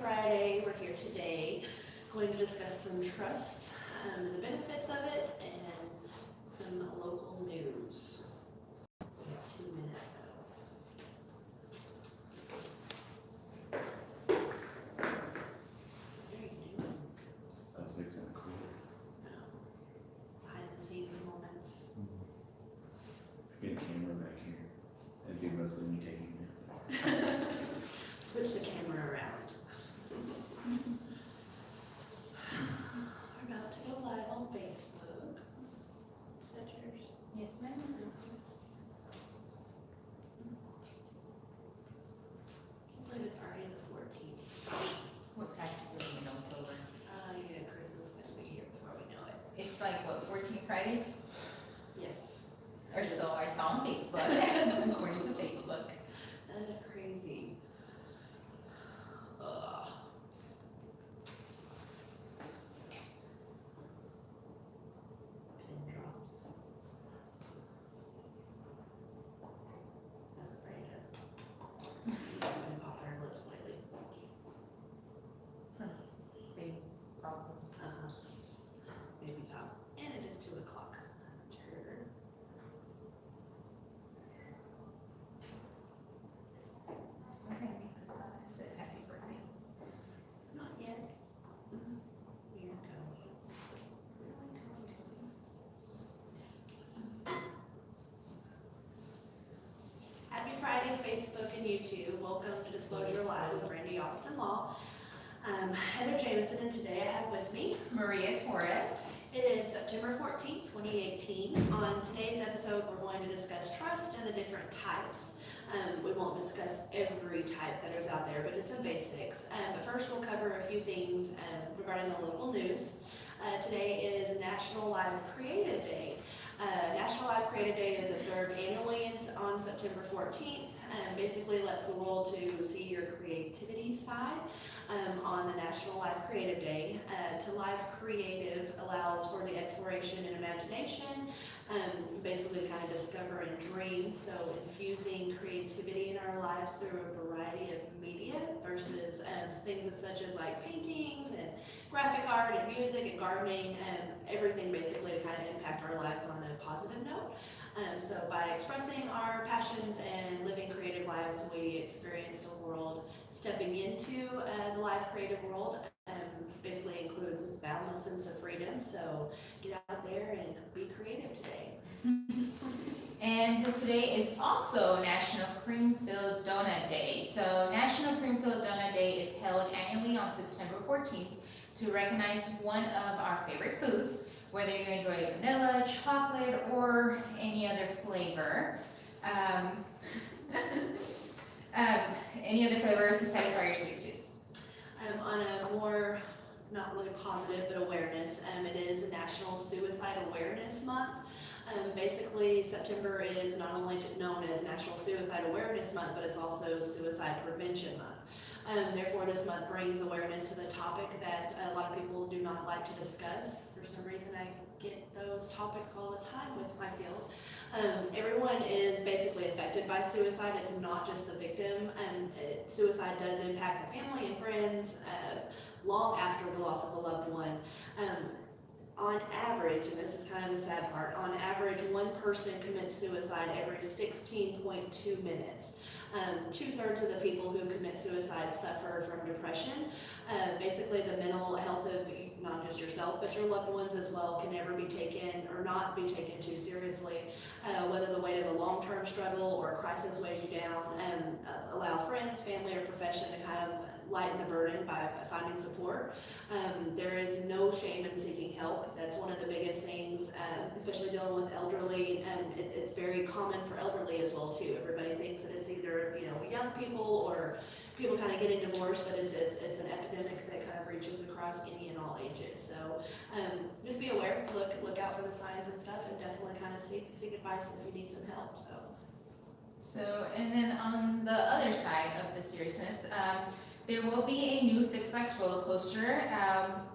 Friday. We're here today going to discuss some trusts, the benefits of it, and some local news. We have 2 minutes though. What are you doing? I was mixing a cooler. Behind the scenes moments. Get a camera back here. It'd be mostly me taking it. Switch the camera around. We're about to go live on Facebook. Is that yours? Yes, ma'am. I believe it's already the 14th. We're practically in October. Yeah, Christmas is gonna be here before we know it. It's like, what, 14 Fridays? Yes. Or so I saw on Facebook, according to Facebook. That is crazy. Ugh. Pin drops. That's afraid of. I've popped her lips lately. Big problem. Maybe top. And it is 2 o'clock. Turn. We're gonna make this up. I said happy birthday. Not yet. We're going. Happy Friday, Facebook and YouTube. Welcome to Disclosure Live with Brandy Austin Law. Heather Jameson, and today I have with me. Maria Torres. It is September 14th, 2018. On today's episode, we're going to discuss trust and the different types. We won't discuss every type that is out there, but just some basics. But first, we'll cover a few things regarding the local news. Today is National Live Creative Day. National Live Creative Day is observed annually on September 14th. Basically lets the world to see your creativity side on the National Live Creative Day. To live creative allows for the exploration and imagination, basically kind of discover and dream, so infusing creativity in our lives through a variety of media versus things such as like paintings and graphic art and music and gardening and everything basically to kind of impact our lives on a positive note. So by expressing our passions and living creative lives, we experience the world stepping into the live creative world. Basically includes a boundless sense of freedom. So get out there and be creative today. And today is also National Creamfield Donut Day. So National Creamfield Donut Day is held annually on September 14th to recognize one of our favorite foods, whether you enjoy vanilla, chocolate, or any other flavor. Any other flavor to satisfy your sweet tooth. On a more, not really positive, but awareness, it is National Suicide Awareness Month. Basically, September is not only known as National Suicide Awareness Month, but it's also Suicide Prevention Month. Therefore, this month brings awareness to the topic that a lot of people do not like to discuss. For some reason, I get those topics all the time with my field. Everyone is basically affected by suicide. It's not just the victim. Suicide does impact the family and friends long after the loss of a loved one. On average, and this is kind of the sad part, on average, one person commits suicide every 16.2 minutes. 2/3 of the people who commit suicide suffer from depression. Basically, the mental health of not just yourself, but your loved ones as well can never be taken or not be taken too seriously. Whether the weight of a long-term struggle or a crisis weighs you down, allow friends, family, or profession to kind of lighten the burden by finding support. There is no shame in seeking help. That's one of the biggest things, especially dealing with elderly. It's very common for elderly as well too. Everybody thinks that it's either young people or people kind of getting divorced, but it's an epidemic that kind of reaches across any and all ages. So just be aware, look out for the signs and stuff, and definitely kind of seek advice if you need some help. So, and then on the other side of the seriousness, there will be a new Six Flags roller coaster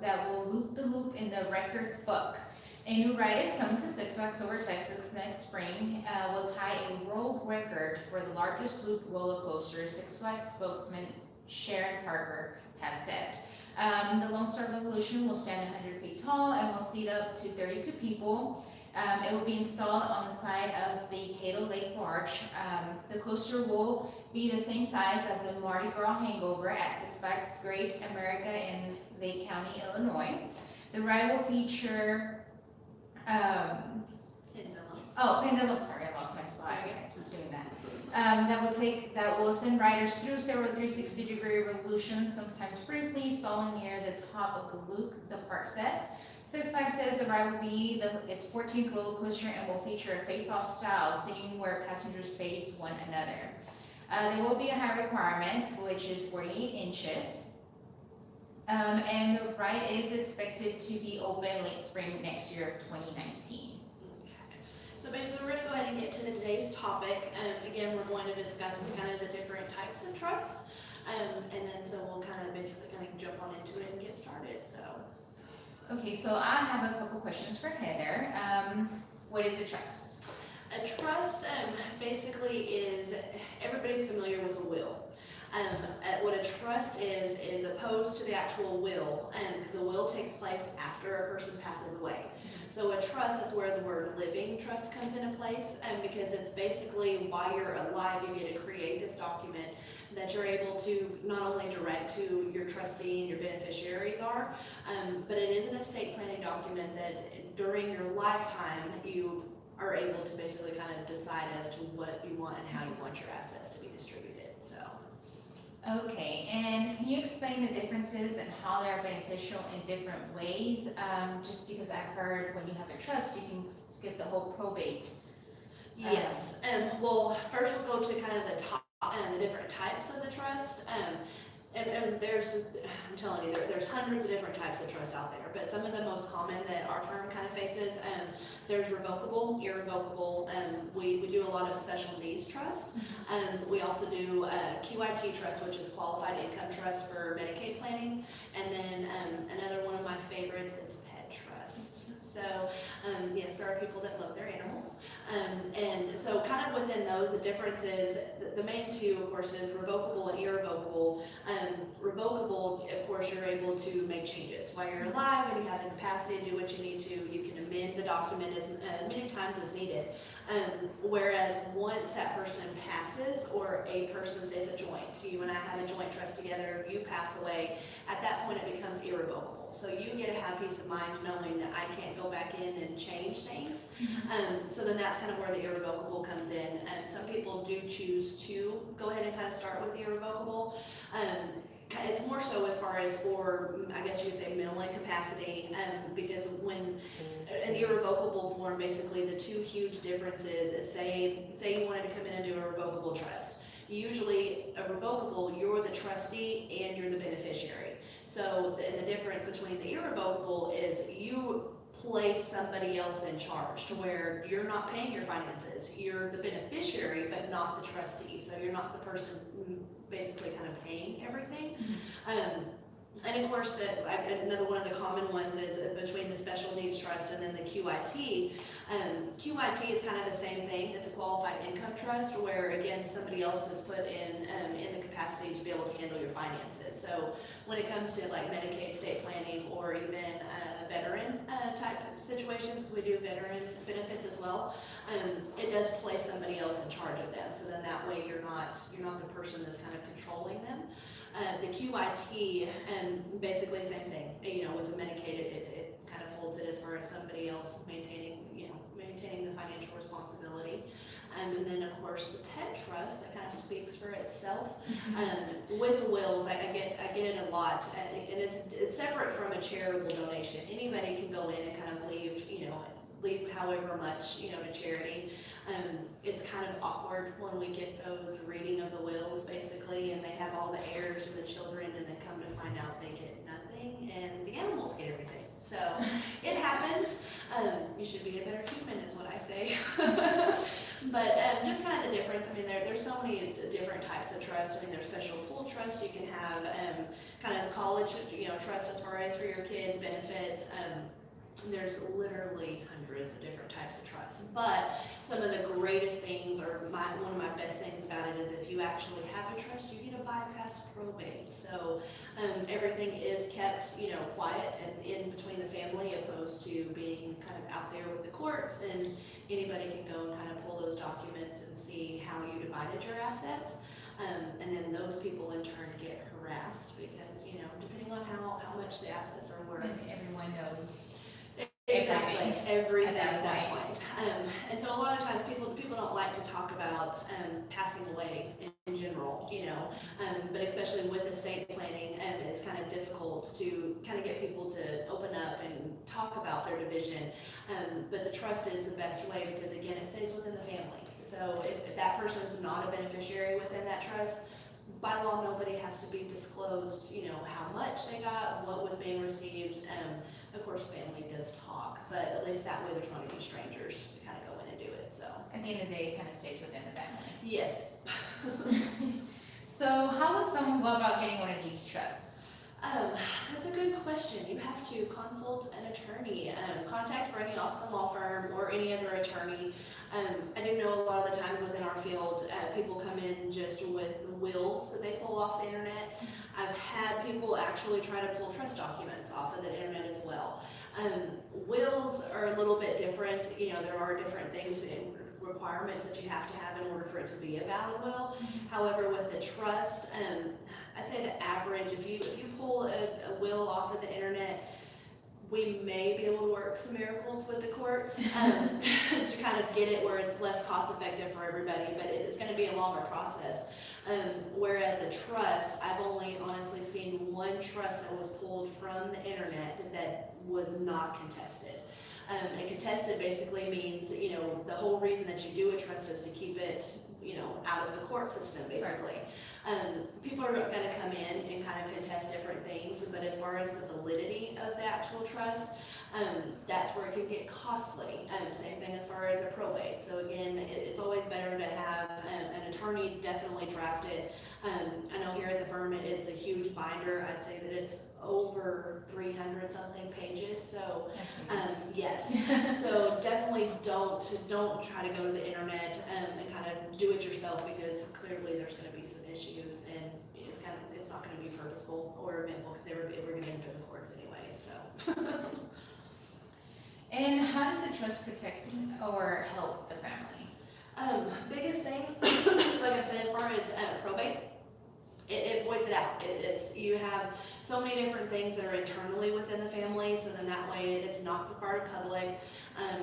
that will loop the loop in the record book. A new ride is coming to Six Flags Over Texas next spring. Will tie a world record for the largest loop roller coaster. Six Flags spokesman Sharon Parker has set. The Lone Star Revolution will stand 100 feet tall and will seat up to 32 people. It will be installed on the side of the Cato Lake Barge. The coaster will be the same size as the Mardi Gras Hangover at Six Flags Great America in Lake County, Illinois. The ride will feature, Pendulum. pendulum, sorry, I lost my spot, I keep doing that. That will send riders through several 360-degree revolutions, sometimes briefly, stalling near the top of the loop, the park says. Six Flags says the ride will be its 14th roller coaster and will feature a face-off style, scene where passengers face one another. There will be a height requirement, which is 48 inches. And the ride is expected to be open late spring next year of 2019. So basically, we're going to go ahead and get to today's topic. Again, we're going to discuss kind of the different types of trusts. And then so we'll kind of jump on into it and get started. So, Okay, so I have a couple questions for Heather. What is a trust? a trust basically is, everybody's familiar with a will. What a trust is opposed to the actual will, because a will takes place after a person passes away. So a trust, that's where the word living trust comes into place, because it's basically while you're alive, you get to create this document that you're able to not only direct to your trustee and your beneficiaries are, but it is an estate planning document that during your lifetime, you are able to basically kind of decide as to what you want and how you want your assets to be distributed, so. Okay, and can you explain the differences and how they're beneficial in different ways? Just because I've heard when you have a trust, you can skip the whole probate. Yes, well, first we'll go to kind of the top and the different types of the trust. And there's, I'm telling you, there's hundreds of different types of trusts out there, but some of the most common that our firm kind of faces, there's revocable, irrevocable, we do a lot of special needs trust. We also do QIT trust, which is qualified income trust for Medicaid planning. And then another one of my favorites is pet trusts. So yes, there are people that love their animals. And so kind of within those, the difference is, the main two, of course, is revocable and irrevocable. Revocable, of course, you're able to make changes. While you're alive and you have the capacity to do what you need to, you can amend the document as many times as needed. Whereas once that person passes, or a person, it's a joint, you and I have a joint trust together, you pass away, at that point it becomes irrevocable. So you get to have peace of mind knowing that I can't go back in and change things. So then that's kind of where the irrevocable comes in. Some people do choose to go ahead and kind of start with the irrevocable. It's more so as far as for, I guess you could say, mental incapacity, because when an irrevocable form, basically the two huge differences is, say you wanted to come in and do a revocable trust. Usually a revocable, you're the trustee and you're the beneficiary. So the difference between the irrevocable is you place somebody else in charge, to where you're not paying your finances. You're the beneficiary, but not the trustee. So you're not the person basically kind of paying everything. And of course, another one of the common ones is between the special needs trust and then the QIT. QIT is kind of the same thing. It's a qualified income trust, where again somebody else is put in the capacity to be able to handle your finances. So when it comes to like Medicaid, estate planning, or even veteran type of situations, we do veteran benefits as well. It does place somebody else in charge of them. So then that way you're not the person that's kind of controlling them. The QIT, basically same thing. You know, with the Medicaid, it kind of holds it as far as somebody else maintaining the financial responsibility. And then of course the pet trust, that kind of speaks for itself. With wills, I get it a lot, and it's separate from a charitable donation. Anybody can go in and kind of leave however much, to charity. It's kind of awkward when we get those reading of the wills, basically, and they have all the heirs and the children, and then come to find out they get nothing, and the animals get everything. So it happens. You should be a better human, is what I say. But just kind of the difference. I mean, there's so many different types of trust. I mean, there's special pool trust. You can have kind of college, trust as far as for your kids' benefits. There's literally hundreds of different types of trusts, but some of the greatest things, or one of my best things about it, is if you actually have a trust, you get a bypass probate. So everything is kept, you know, quiet and in between the family, opposed to being kind of out there with the courts, and anybody can go and kind of pull those documents and see how you divided your assets. And then those people in turn get harassed because, you know, depending on how much the assets are worth. Because everyone knows. Exactly, everything at at that that point. And so a lot of times people don't like to talk about passing away in general, you know, but especially with estate planning, it's kind of difficult to kind of get people to open up and talk about their division. But the trust is the best way because, again, it stays within the family. So if that person's not a beneficiary within that trust, by law, nobody has to be disclosed, you know, how much they got, what was being received. Of course, family does talk, but at least that way there's not any strangers to kind of go in and do it, so. At the end of the day, it kind of stays within the family. Yes. So how would someone go about getting one of these trusts? That's a good question. You have to consult an attorney, contact Bernie Austin Law Firm or any other attorney. I do know a lot of the times within our field, people come in just with wills that they pull off the internet. I've had people actually try to pull trust documents off of the internet as well. Wills are a little bit different. You know, there are different things and requirements that you have to have in order for it to be a valid will. However, with the trust, I'd say the average, if you pull a will off of the internet, we may be able to work some miracles with the courts to kind of get it where it's less cost effective for everybody, but it's going to be a longer process. Whereas a trust, I've only honestly seen one trust that was pulled from the internet that was not contested. And contested basically means, you know, the whole reason that you do a trust is to keep it, you know, out of the court system, basically. People are going to come in and kind of contest different things, but as far as the validity of the actual trust, that's where it can get costly. Same thing as far as a probate. So again, it's always better to have an attorney definitely draft it. I know here at the firm, it's a huge binder. I'd say that it's over 300 something pages. So yes, so definitely don't try to go to the internet and kind of do it yourself, because clearly there's going to be some issues, and it's not going to be purposeful or eventful, because we're going to end up in the courts anyway. So. And how does the trust protect or help the family? Biggest thing, like I said, as far as probate, it voids it out. You have so many different things that are internally within the family, so then that way it's not part of public.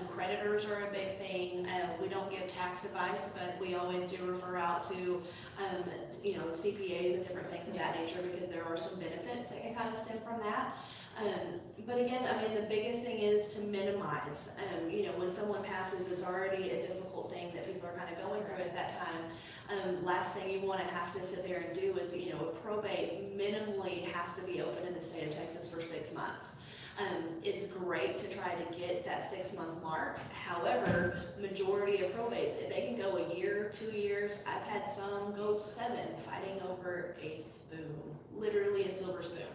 Creditors are a big thing. We don't give tax advice, but we always do refer out to, you know, CPAs and different things of that nature, because there are some benefits that can kind of stem from that. But again, I mean, the biggest thing is to minimize. You know, when someone passes, it's already a difficult thing that people are kind of going through at that time. Last thing you want to have to sit there and do is, you know, a probate minimally has to be open in the state of Texas for 6 months. It's great to try to get that 6-month mark. However, majority of probates, they can go a year, 2 years. I've had some go 7, fighting over a spoon, literally a silver spoon.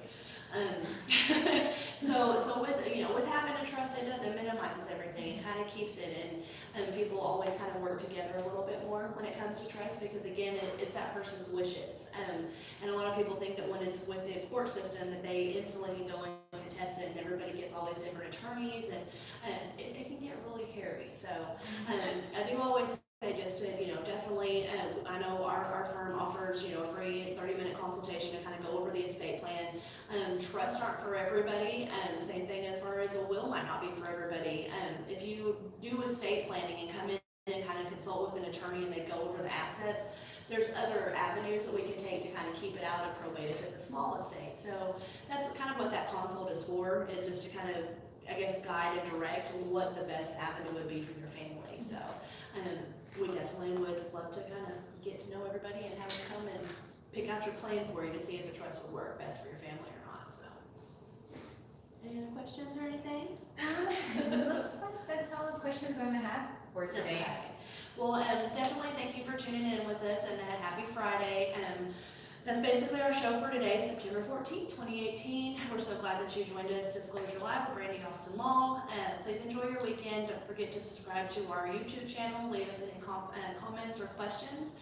So with having a trust, it minimizes everything. It kind of keeps it in, and people always kind of work together a little bit more when it comes to trust, because again, it's that person's wishes. And a lot of people think that when it's with the court system that they instantly can go and contest it, and everybody gets all these different attorneys, and it can get really hairy. So I do always say, just to, you know, definitely, I know our firm offers, you know, a free 30-minute consultation to kind of go over the estate plan. Trusts aren't for everybody. Same thing as far as a will might not be for everybody. If you do estate planning and come in and kind of consult with an attorney and they go over the assets, there's other avenues that we can take to kind of keep it out of probate if it's a small estate. So that's kind of what that consult is for, is just to kind of, I guess, guide and direct what the best avenue would be for your family. So we definitely would love to kind of get to know everybody and have them come and pick out your plan for you to see if the trust would work best for your family or not. So, any other questions or anything? Looks like that's all the questions I'm gonna have for today. Okay. Well, definitely thank you for tuning in with us, and happy Friday. That's basically our show for today, September 14th, 2018. We're so glad that you joined us. Disclosure Live with Brandy Austin Law. Please enjoy your weekend. Don't forget to subscribe to our YouTube channel. Leave us any comments or questions.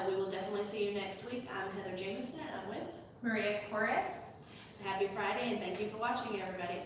We will definitely definitely see you next week. I'm Heather Jameson, and I'm with Maria Torres. Happy Friday, and thank you for watching, everybody.